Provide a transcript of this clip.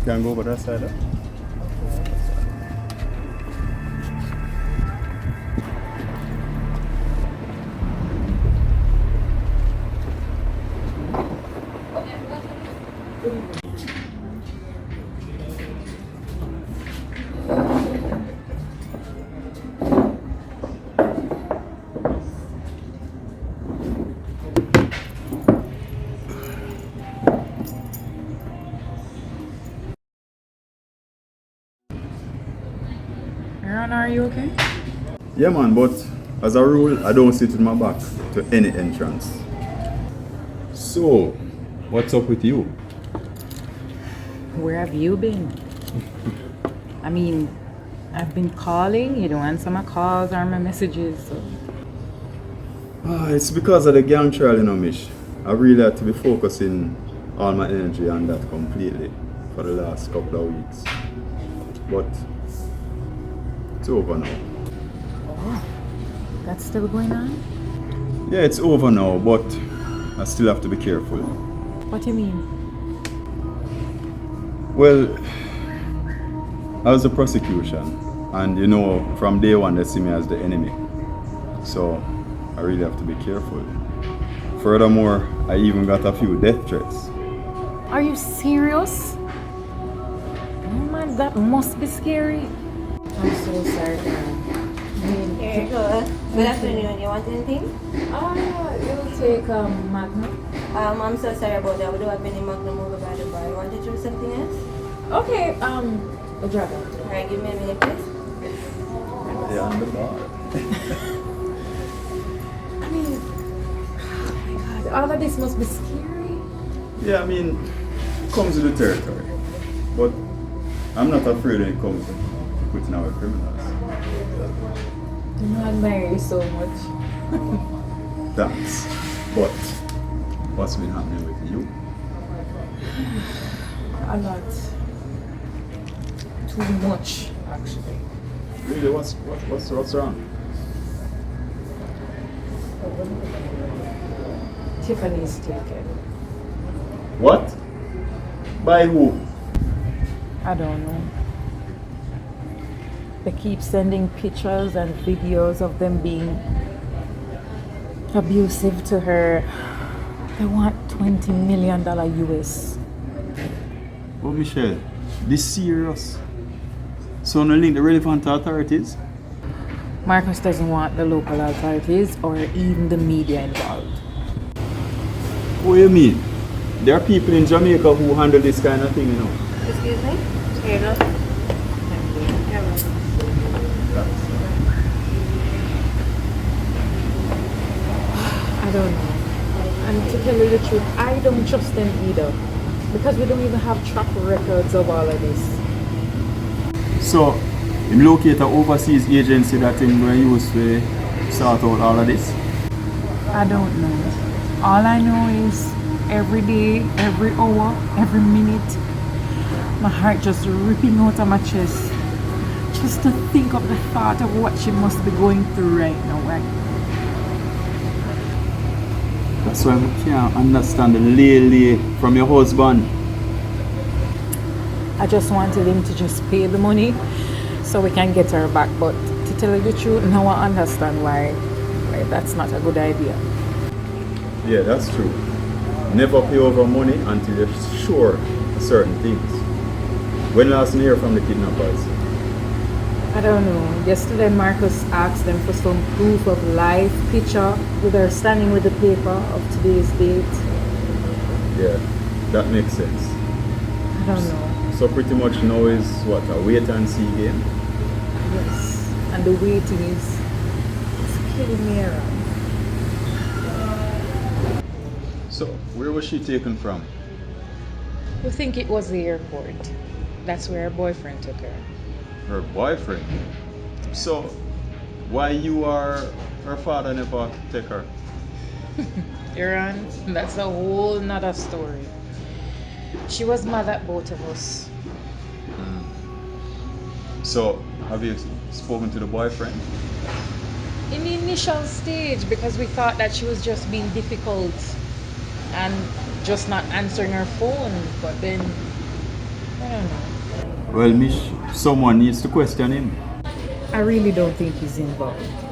can go over that side. Huh? Aaron, are you okay? Yeah, man, but as a rule, I don't sit with my back to any entrance. So, what's up with you? Where have you been? I mean, I've been calling, you don't answer my calls or my messages. So. It's because of the gang trial, you know, Mish. I really had to be focusing all my energy on that completely for the last couple of weeks. But it's over now. Oh, that's still going on? Yeah, it's over now, but I still have to be careful. What do you mean? Well, I was the prosecution, and you know, from day one they see me as the enemy. So I really have to be careful. Furthermore, I even got a few death threats. Are you serious? Oh man, that must be scary. I'm so sorry, Aaron. Here you go. Good afternoon. You want anything? You'll take Magnum. I'm so sorry about that. We don't have any Magnum over by the bar. You want to try something else? Okay, the driver. Alright, give me a minute, please. Yeah, on the bar. I mean, oh my god, all of this must be scary. Yeah, I mean, it comes with the territory. But I'm not afraid when it comes to putting our criminals. I admire you so much. Thanks. But what's been happening with you? A lot. Too much, actually. Really, what's wrong? Tiffany's taken. What? By who? I don't know. They keep sending pictures and videos of them being abusive to her. They want $20 million US. Oh, Michelle, this serious? So no link the relevant authorities? Marcus doesn't want the local authorities or even the media involved. What do you mean? There are people in Jamaica who handle this kind of thing, you know. Excuse me? Here you go. I don't know. And to tell you the truth, I don't trust them either. Because we don't even have track records of all of this. So, him locate an overseas agency that him going use to sort out all of this? I don't know. All I know is every day, every hour, every minute, my heart just ripping out of my chest. Just to think of the thought of what she must be going through right now. That's why I can't understand the lay from your husband. I just wanted him to just pay the money so we can get her back. But to tell you the truth, now I understand why that's not a good idea. Yeah, that's true. Never pay over money until you're sure of certain things. When last you hear from the kidnappers? I don't know. Yesterday Marcus asked them for some proof of life picture with her standing with the paper of today's date. Yeah, that makes sense. I don't know. So pretty much now is what, a wait and see game? Yes. And the waiting is killing me around. So, where was she taken from? We think it was the airport. That's where her boyfriend took her. Her boyfriend? So, why you or her father never take her? Iran, that's a whole nother story. She was mad at both of us. So, have you spoken to the boyfriend? In the initial stage, because we thought that she was just being difficult and just not answering her phone. But then, I don't know. Well, Mish, someone needs to question him. I really don't think he's involved.